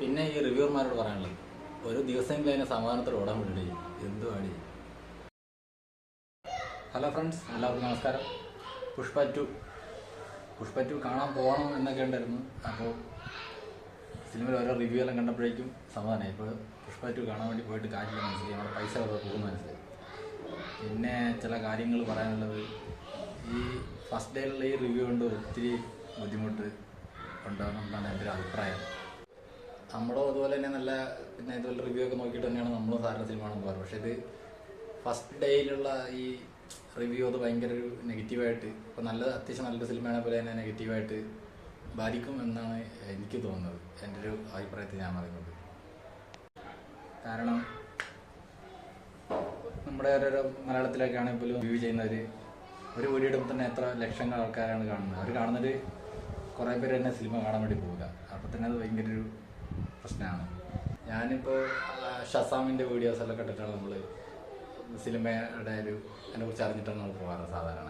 പിന്നെ ഈ റിവ്യൂർമാരോട് പറയാനുള്ളത്, ഒരു ദിവസമെങ്കിലും അതിനെ സമാധാനത്തോടെ ഓടാൻ വേണ്ടി എന്തുവാടി. ഹലോ ഫ്രണ്ട്സ്, എല്ലാവർക്കും നമസ്കാരം. പുഷ്പ ടു കാണാൻ പോകണം എന്നൊക്കെ ഉണ്ടായിരുന്നു. അപ്പോൾ സിനിമയിൽ ഓരോ റിവ്യൂ എല്ലാം കണ്ടപ്പോഴേക്കും സമാധാനമായി. ഇപ്പോൾ പുഷ്പ ടു കാണാൻ വേണ്ടി പോയിട്ട് കാര്യമില്ല, മനസ്സിലായി. നമ്മുടെ പൈസ പോകുന്ന മനസ്സിലായി. പിന്നെ ചില കാര്യങ്ങൾ പറയാനുള്ളത്, ഈ ഫസ്റ്റ് ഡേയിലുള്ള ഈ റിവ്യൂ കൊണ്ട് ഒത്തിരി ബുദ്ധിമുട്ട് ഉണ്ടാകുമെന്നാണ് എൻ്റെ ഒരു അഭിപ്രായം. നമ്മളും അതുപോലെ തന്നെ നല്ല പിന്നെ ഇതുപോലെ റിവ്യൂ ഒക്കെ നോക്കിയിട്ട് തന്നെയാണ് നമ്മളും സാറിൻ്റെ സിനിമ ആണെന്ന് പറയുന്നത്. പക്ഷേ ഇത് ഫസ്റ്റ് ഡേയിലുള്ള ഈ റിവ്യൂ അത് ഭയങ്കര ഒരു നെഗറ്റീവായിട്ട്, ഇപ്പോൾ അത്യാവശ്യം നല്ലൊരു സിനിമയാണെ പോലെ തന്നെ നെഗറ്റീവായിട്ട് ബാധിക്കും എന്നാണ് എനിക്ക് തോന്നുന്നത്. എൻ്റെ ഒരു അഭിപ്രായത്തിൽ ഞാൻ പറയുന്നത്. കാരണം നമ്മുടെ ഓരോരോ മലയാളത്തിലൊക്കെ ആണെങ്കിൽ പോലും റിവ്യൂ ചെയ്യുന്നവർ ഒരു വീഡിയോ ഇടുമ്പോൾ തന്നെ എത്ര ലക്ഷങ്ങൾ ആൾക്കാരാണ് കാണുന്നത്. അവർ കാണുന്നൊരു കുറേ പേര് തന്നെ സിനിമ കാണാൻ വേണ്ടി പോവുക. അപ്പോൾ തന്നെ അത് ഭയങ്കര ഒരു പ്രശ്നമാണ്. ഞാനിപ്പോൾ ഷസാമിൻ്റെ വീഡിയോസെല്ലാം കണ്ടിട്ടാണ് നമ്മൾ സിനിമയുടെ അതിനെക്കുറിച്ച് അറിഞ്ഞിട്ടാണ് നമ്മൾ പോകാറ് സാധാരണ.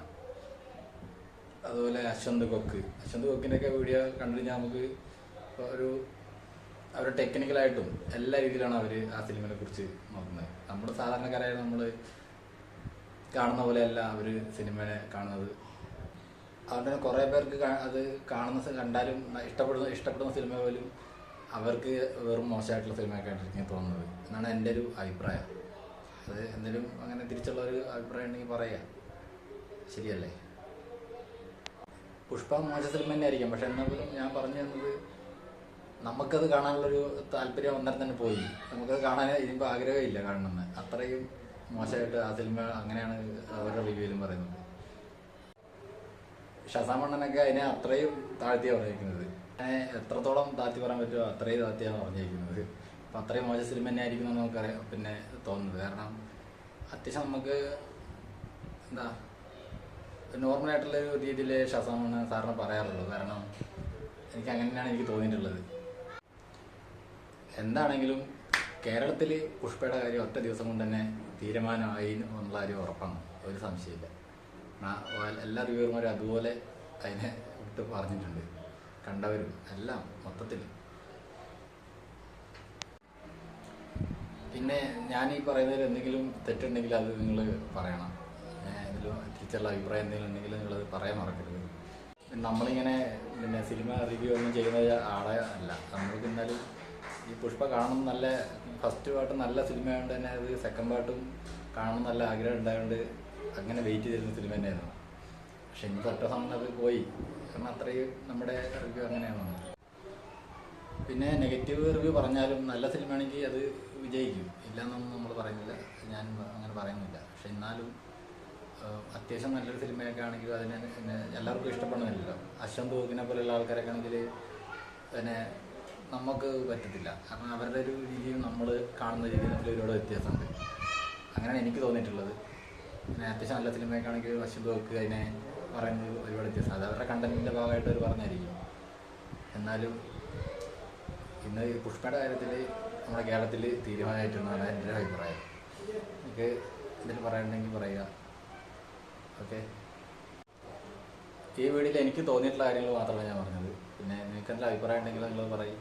അതുപോലെ അശ്വന്ത് കൊക്കിൻ്റെയൊക്കെ വീഡിയോ കണ്ടു കഴിഞ്ഞാൽ നമുക്ക് അവരുടെ ടെക്നിക്കലായിട്ടും എല്ലാ രീതിയിലാണ് അവർ ആ സിനിമയെ കുറിച്ച് നോക്കുന്നത്. നമ്മൾ സാധാരണക്കാരായ നമ്മൾ കാണുന്ന പോലെയല്ല അവർ സിനിമയെ കാണുന്നത്. അതുകൊണ്ട് തന്നെ കുറേ പേർക്ക് അത് കണ്ടാലും ഇഷ്ടപ്പെടുന്ന സിനിമ പോലും അവർക്ക് വെറും മോശമായിട്ടുള്ള സിനിമയൊക്കെ ആയിട്ടായിരിക്കും തോന്നുന്നത് എന്നാണ് എൻ്റെ ഒരു അഭിപ്രായം. അത് എന്തെങ്കിലും അങ്ങനെ തിരിച്ചുള്ള ഒരു അഭിപ്രായം ഉണ്ടെങ്കിൽ പറയുക, ശരിയല്ലേ? പുഷ്പ മോശ സിനിമ തന്നെ ആയിരിക്കും, പക്ഷെ എന്നാൽ പോലും ഞാൻ പറഞ്ഞു തന്നത് നമുക്കത് കാണാനുള്ളൊരു താല്പര്യം അന്നേരം തന്നെ പോയി. നമുക്കത് കാണാൻ ഇനിയിപ്പോൾ ആഗ്രഹമില്ല കാണണമെന്ന്. അത്രയും മോശമായിട്ട് ആ സിനിമ അങ്ങനെയാണ് അവരുടെ റിവ്യൂവിലും പറയുന്നത്. ഷസാമണ്ണനൊക്കെ അതിനെ അത്രയും താഴ്ത്തിയാണ് പറഞ്ഞിരിക്കുന്നത്. എത്രത്തോളം താഴ്ത്തി പറയാൻ പറ്റുമോ അത്രയും താഴ്ത്തിയാണ് പറഞ്ഞിരിക്കുന്നത്. അപ്പം അത്രയും മോശം സിനിമ തന്നെ ആയിരിക്കും എന്ന് നമുക്കറിയാം പിന്നെ തോന്നുന്നത്. കാരണം അത്യാവശ്യം നമുക്ക് നോർമലായിട്ടുള്ളൊരു രീതിയിൽ ഷസാമണ്ണൻ സാറിന് പറയാറുള്ളൂ. കാരണം എനിക്ക് അങ്ങനെയാണ് എനിക്ക് തോന്നിയിട്ടുള്ളത്. എന്താണെങ്കിലും കേരളത്തിൽ പുഷ്പയുടെ കാര്യം ഒറ്റ ദിവസം കൊണ്ട് തന്നെ തീരുമാനമായി എന്നുള്ള കാര്യം ഉറപ്പാണ്, ഒരു സംശയമില്ല. എല്ലാ റിവ്യൂർമാരും അതുപോലെ അതിനെ വിട്ട് പറഞ്ഞിട്ടുണ്ട്, കണ്ടവരും എല്ലാം മൊത്തത്തിൽ. പിന്നെ ഞാൻ ഈ പറയുന്നതിൽ എന്തെങ്കിലും തെറ്റുണ്ടെങ്കിൽ അത് നിങ്ങൾ പറയണം. എന്തെങ്കിലും തിരിച്ചുള്ള അഭിപ്രായം എന്തെങ്കിലും ഉണ്ടെങ്കിൽ നിങ്ങളത് പറയാൻ മറക്കരുത്. നമ്മളിങ്ങനെ പിന്നെ സിനിമ റിവ്യൂ ഒന്നും ചെയ്യുന്നത് ആളെ അല്ല. നമ്മൾക്ക് എന്തായാലും ഈ പുഷ്പ കാണണം നല്ല ഫസ്റ്റ് പാർട്ട് നല്ല സിനിമയായതുകൊണ്ട് തന്നെ അത് സെക്കൻഡ് പാർട്ടും കാണണം നല്ല ആഗ്രഹം ഉണ്ടായതുകൊണ്ട് അങ്ങനെ വെയിറ്റ് ചെയ്തിരുന്ന സിനിമ തന്നെയായിരുന്നു. പക്ഷെ ഇനി ഒറ്റ സമയം അത് പോയി. കാരണം അത്രയും നമ്മുടെ റിവ്യൂ അങ്ങനെയാണ്. പിന്നെ നെഗറ്റീവ് റിവ്യൂ പറഞ്ഞാലും നല്ല സിനിമയാണെങ്കിൽ അത് വിജയിക്കും, ഇല്ലയെന്നൊന്നും നമ്മൾ പറയുന്നില്ല, ഞാൻ അങ്ങനെ പറയുന്നില്ല. പക്ഷെ എന്നാലും അത്യാവശ്യം നല്ലൊരു സിനിമയൊക്കെ ആണെങ്കിൽ അതിനെ എല്ലാവർക്കും ഇഷ്ടപ്പെടുന്നില്ലല്ലോ. അശ്വന്ത് കൊക്കിനെ പോലെയുള്ള ആൾക്കാരൊക്കെ ആണെങ്കിൽ പിന്നെ നമുക്ക് പറ്റത്തില്ല. കാരണം അവരുടെ ഒരു രീതിയും നമ്മൾ കാണുന്ന രീതിയും തമ്മിൽ ഒരുപാട് വ്യത്യാസമുണ്ട്. അങ്ങനെയാണ് എനിക്ക് തോന്നിയിട്ടുള്ളത്. പിന്നെ അത്യാവശ്യം നല്ല സിനിമയൊക്കെ ആണെങ്കിൽ അശ്വന്ത് കൊക്ക് അതിനെ പറയുന്നത് ഒരുപാട് വ്യത്യാസം. അത് അവരുടെ കണ്ടന്റിൻ്റെ ഭാഗമായിട്ട് അവർ പറഞ്ഞായിരിക്കും. എന്നാലും ഇന്ന് ഈ പുഷ്പയുടെ കാര്യത്തിൽ നമ്മുടെ കേരളത്തിൽ തീരുമാനമായിട്ടെന്നാണ് എൻ്റെ അഭിപ്രായം. എനിക്ക് എന്തെങ്കിലും പറയാനുണ്ടെങ്കിൽ പറയുക. ഓക്കെ, ഈ വീഡിയോയിൽ എനിക്ക് തോന്നിയിട്ടുള്ള കാര്യങ്ങൾ മാത്രമല്ല ഞാൻ പറഞ്ഞത്. പിന്നെ നിങ്ങൾക്ക് എന്തെങ്കിലും അഭിപ്രായം ഉണ്ടെങ്കിൽ നിങ്ങൾ പറയും.